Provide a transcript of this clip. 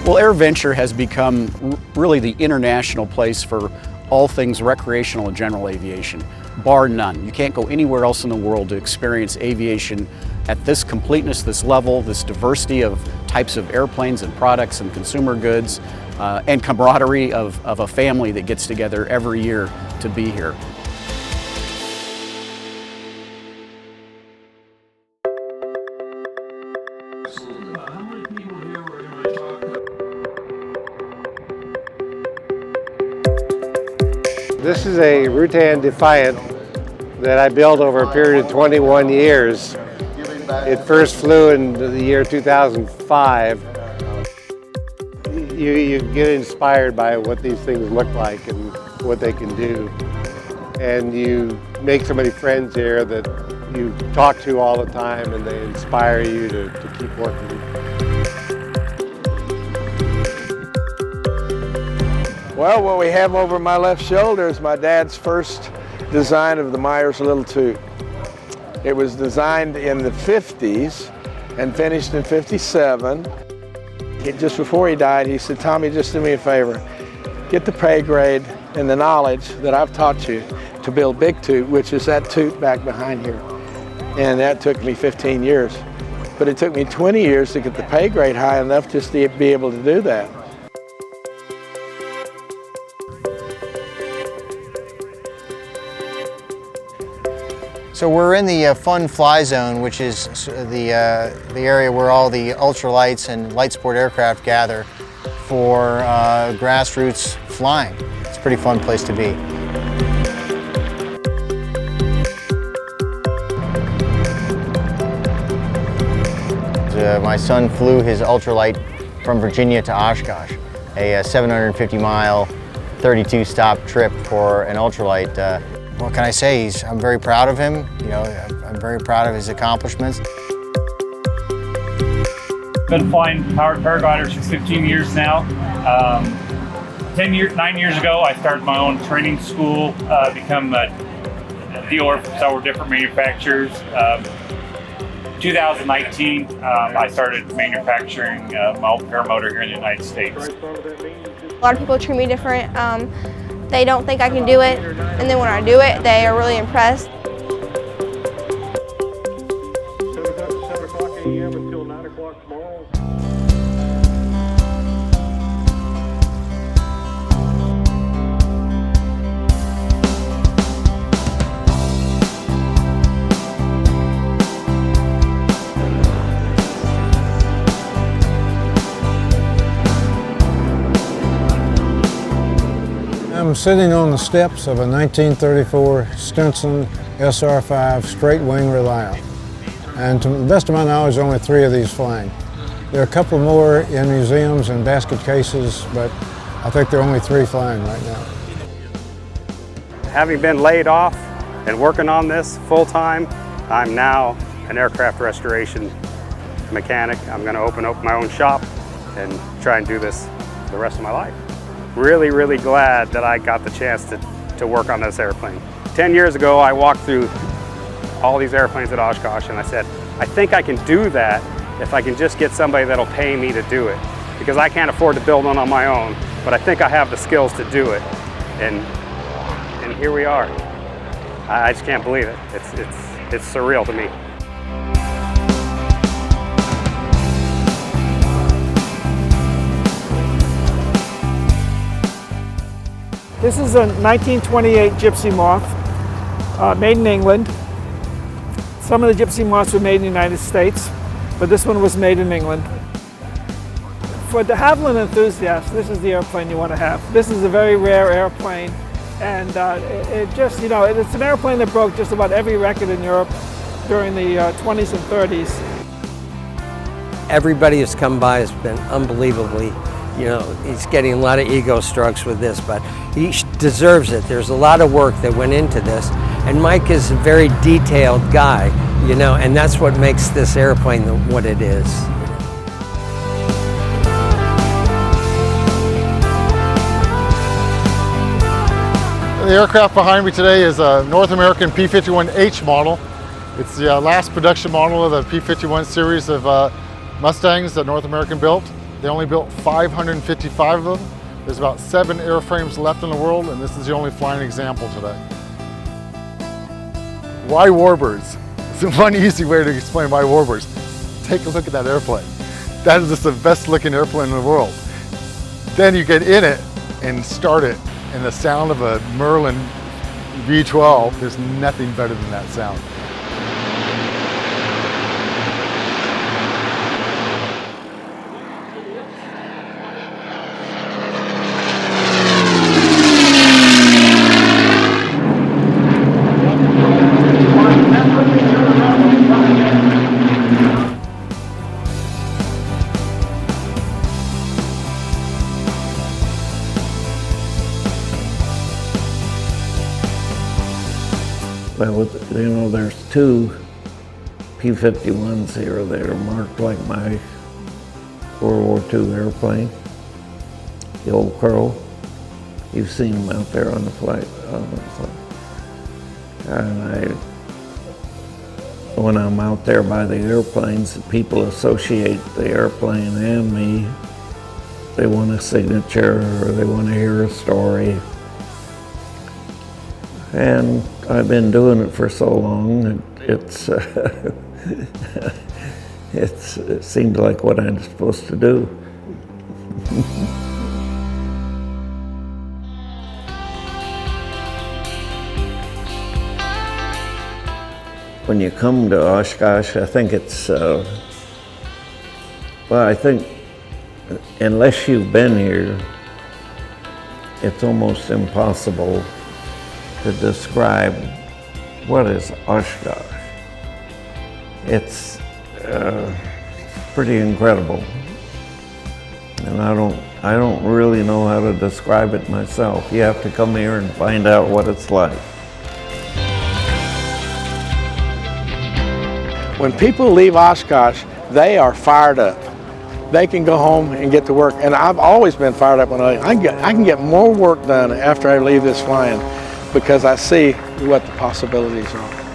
Well, AirVenture has become really the international place for all things recreational and general aviation, bar none. You can't go anywhere else in the world to experience aviation at this completeness, this level, this diversity of types of airplanes and products and consumer goods, and camaraderie of a family that gets together every year to be here. This is a Rutan Defiant that I built over a period of 21 years. It first flew in the year 2005. You get inspired by what these things look like and what they can do. And you make so many friends here that you talk to all the time, and they inspire you to keep working. Well, what we have over my left shoulder is my dad's first design of the Myers Little Toot. It was designed in the 50s and finished in 57. Just before he died, he said, "Tommy, just do me a favor. Get the pay grade and the knowledge that I've taught you to build Big Toot," which is that toot back behind here. And that took me 15 years. But it took me 20 years to get the pay grade high enough just to be able to do that. So we're in the fun fly zone, which is the area where all the ultralights and light sport aircraft gather for grassroots flying. It's a pretty fun place to be. My son flew his ultralight from Virginia to Oshkosh, a 750-mile, 32-stop trip for an ultralight. What can I say? I'm very proud of him. You know, I'm very proud of his accomplishments. Been flying powered paragliders for 15 years now. 9 years ago, I started my own training school, become a dealer for several different manufacturers. 2019, I started manufacturing my own paramotor here in the United States. A lot of people treat me different. They don't think I can do it, and then when I do it, they are really impressed. 7 o'clock a.m. until 9 o'clock tomorrow. I'm sitting on the steps of a 1934 Stinson SR-5 straight wing reliant. And to the best of my knowledge, only 3 of these flying. There are a couple more in museums and basket cases, but I think there are only 3 flying right now. Having been laid off and working on this full-time, I'm now an aircraft restoration mechanic. I'm going to open up my own shop and try and do this for the rest of my life. Really, really glad that I got the chance to work on this airplane. 10 years ago, I walked through all these airplanes at Oshkosh and I said, I think I can do that if I can just get somebody that'll pay me to do it. Because I can't afford to build one on my own, but I think I have the skills to do it. And here we are. I just can't believe it. It's surreal to me. This is a 1928 Gypsy Moth, made in England. Some of the Gypsy Moths were made in the United States, but this one was made in England. For the Havilland enthusiast, this is the airplane you want to have. This is a very rare airplane, and it's an airplane that broke just about every record in Europe during the 20s and 30s. Everybody who's come by has been unbelievably, he's getting a lot of ego strokes with this, but he deserves it. There's a lot of work that went into this, and Mike is a very detailed guy, and that's what makes this airplane what it is. The aircraft behind me today is a North American P-51H model. It's the last production model of the P-51 series of Mustangs that North American built. They only built 555 of them. There's about 7 airframes left in the world, and this is the only flying example today. Why warbirds? It's one easy way to explain why warbirds. Take a look at that airplane. That is just the best looking airplane in the world. Then you get in it and start it, and the sound of a Merlin V12, there's nothing better than that sound. Well, you know, there's 2 P-51s here that are marked like my World War II airplane, the old Crow. You've seen them out there on the flight. And when I'm out there by the airplanes, people associate the airplane and me. They want a signature or they want to hear a story. And I've been doing it for so long, it seemed like what I'm supposed to do. When you come to Oshkosh, I think it's, well, I think unless you've been here, it's almost impossible to describe what is Oshkosh. It's pretty incredible, and I don't really know how to describe it myself. You have to come here and find out what it's like. When people leave Oshkosh, they are fired up. They can go home and get to work, and I've always been fired up when I can get more work done after I leave this flying, because I see what the possibilities are.